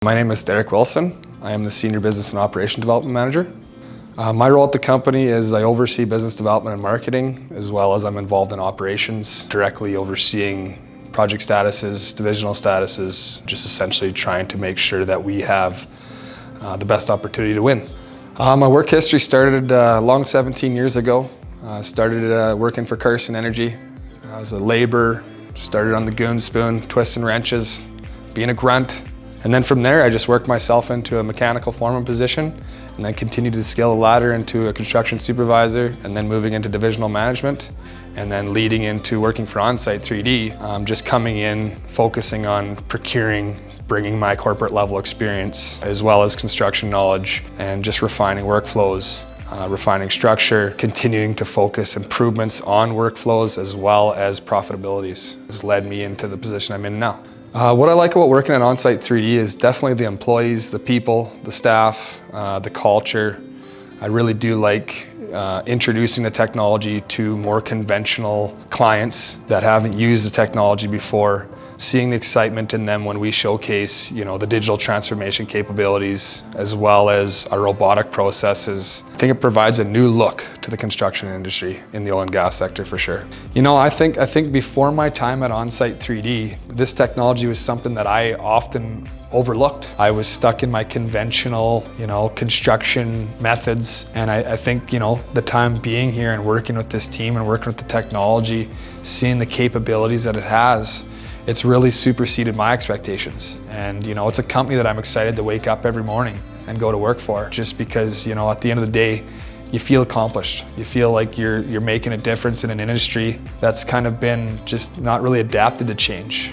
My name is Dereck Wilson. I am the Senior Business and Operation Development Manager. My role at the company is I oversee business development and marketing, as well as I'm involved in operations, directly overseeing project statuses, divisional statuses, just essentially trying to make sure that we have the best opportunity to win. My work history started a long 17 years ago. I started working for Carson Energy. I was a laborer, started on the goon spoon, twisting wrenches, being a grunt. And then from there, I just worked myself into a mechanical foreman position and then continued to scale the ladder into a construction supervisor and then moving into divisional management and then leading into working for On-Site 3D, just coming in, focusing on procuring, bringing my corporate level experience as well as construction knowledge and just refining workflows, refining structure, continuing to focus improvements on workflows as well as profitabilities has led me into the position I'm in now. What I like about working at On-Site 3D is definitely the employees, the people, the staff, the culture. I really do like introducing the technology to more conventional clients that haven't used the technology before, seeing the excitement in them when we showcase, the digital transformation capabilities as well as our robotic processes. I think it provides a new look to the construction industry in the oil and gas sector for sure. I think before my time at On-Site 3D, this technology was something that I often overlooked. I was stuck in my conventional, construction methods. And I think, the time being here and working with this team and working with the technology, seeing the capabilities that it has, it's really superseded my expectations. And it's a company that I'm excited to wake up every morning and go to work for, just because at the end of the day, you feel accomplished. You feel like you're making a difference in an industry that's kind of been just not really adapted to change.